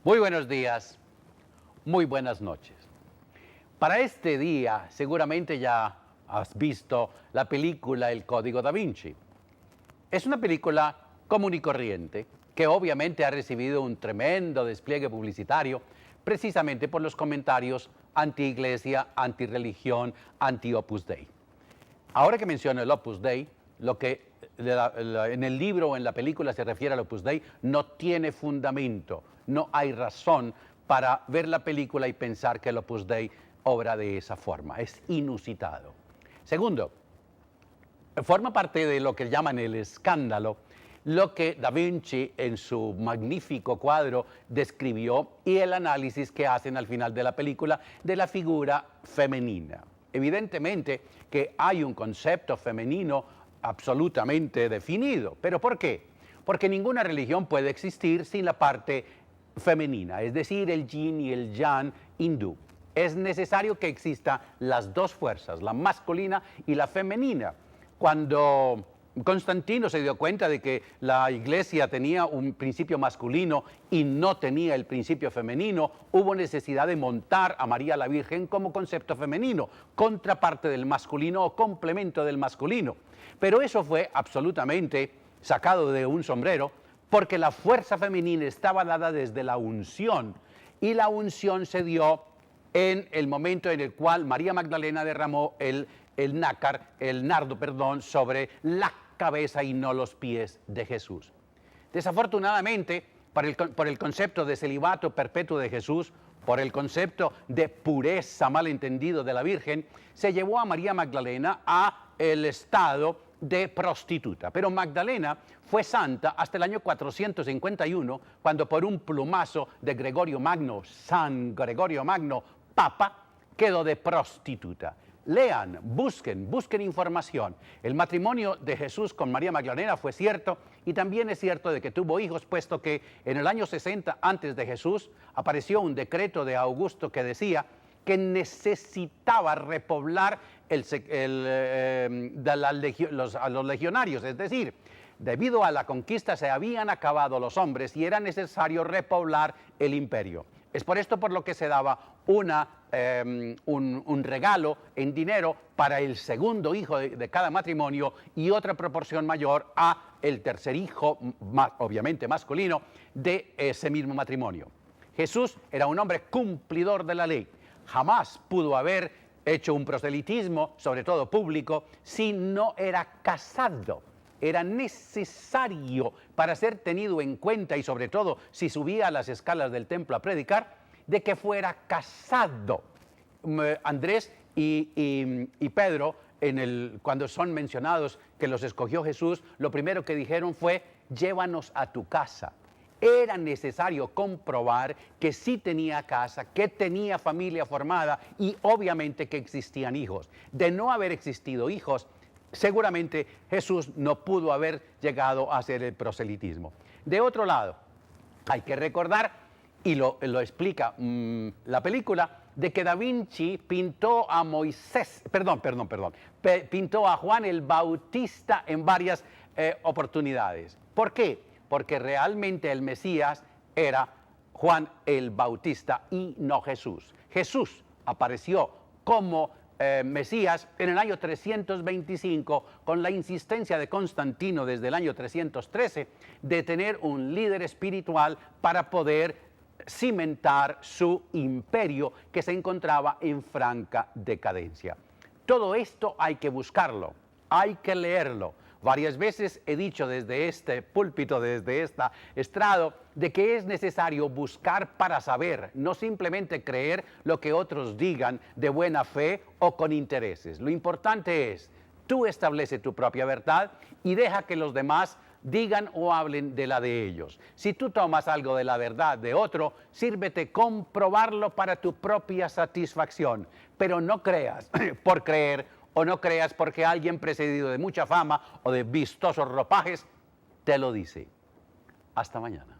Muy buenos días, muy buenas noches. Para este día seguramente ya has visto la película El Código Da Vinci. Es una película común y corriente que obviamente ha recibido un tremendo despliegue publicitario precisamente por los comentarios anti-iglesia, anti-religión, anti-Opus Dei. Ahora que menciono el Opus Dei, lo que en el libro o en la película se refiere al Opus Dei no tiene fundamento, no hay razón para ver la película y pensar que el Opus Dei obra de esa forma, es inusitado. Segundo, forma parte de lo que llaman el escándalo, lo que Da Vinci en su magnífico cuadro describió y el análisis que hacen al final de la película de la figura femenina. Evidentemente que hay un concepto femenino absolutamente definido. ¿Pero por qué? Porque ninguna religión puede existir sin la parte femenina, es decir, el yin y el yang hindú. Es necesario que existan las dos fuerzas, la masculina y la femenina. Cuando Constantino se dio cuenta de que la iglesia tenía un principio masculino y no tenía el principio femenino, hubo necesidad de montar a María la Virgen como concepto femenino, contraparte del masculino o complemento del masculino. Pero eso fue absolutamente sacado de un sombrero porque la fuerza femenina estaba dada desde la unción y la unción se dio en el momento en el cual María Magdalena derramó el nardo, sobre la cabeza y no los pies de Jesús. Desafortunadamente, por el concepto de celibato perpetuo de Jesús, por el concepto de pureza malentendido de la Virgen, se llevó a María Magdalena a el estado de prostituta. Pero Magdalena fue santa hasta el año 451, cuando por un plumazo de Gregorio Magno, San Gregorio Magno, Papa, quedó de prostituta. Lean, busquen información. El matrimonio de Jesús con María Magdalena fue cierto y también es cierto de que tuvo hijos, puesto que en el año 60 antes de Jesús apareció un decreto de Augusto que decía que necesitaba repoblar a los legionarios, es decir, debido a la conquista se habían acabado los hombres y era necesario repoblar el imperio. Es por esto por lo que se daba un regalo en dinero para el segundo hijo de cada matrimonio y otra proporción mayor a el tercer hijo, obviamente masculino, de ese mismo matrimonio. Jesús era un hombre cumplidor de la ley. Jamás pudo haber hecho un proselitismo, sobre todo público, si no era casado. Era necesario para ser tenido en cuenta y sobre todo si subía a las escalas del templo a predicar, de que fuera casado. Andrés y Pedro, cuando son mencionados que los escogió Jesús, lo primero que dijeron fue: llévanos a tu casa. Era necesario comprobar que sí tenía casa, que tenía familia formada y obviamente que existían hijos. De no haber existido hijos, seguramente Jesús no pudo haber llegado a hacer el proselitismo. De otro lado, hay que recordar, y lo explica la película, de que Da Vinci pintó a pintó a Juan el Bautista en varias oportunidades. ¿Por qué? Porque realmente el Mesías era Juan el Bautista y no Jesús. Jesús apareció como Mesías en el año 325 con la insistencia de Constantino desde el año 313 de tener un líder espiritual para poder cimentar su imperio que se encontraba en franca decadencia. Todo esto hay que buscarlo, hay que leerlo. Varias veces he dicho desde este púlpito, desde este estrado, de que es necesario buscar para saber, no simplemente creer lo que otros digan de buena fe o con intereses. Lo importante es, tú establece tu propia verdad y deja que los demás digan o hablen de la de ellos. Si tú tomas algo de la verdad de otro, sírvete comprobarlo para tu propia satisfacción, pero no creas por creer o no creas porque alguien precedido de mucha fama o de vistosos ropajes te lo dice. Hasta mañana.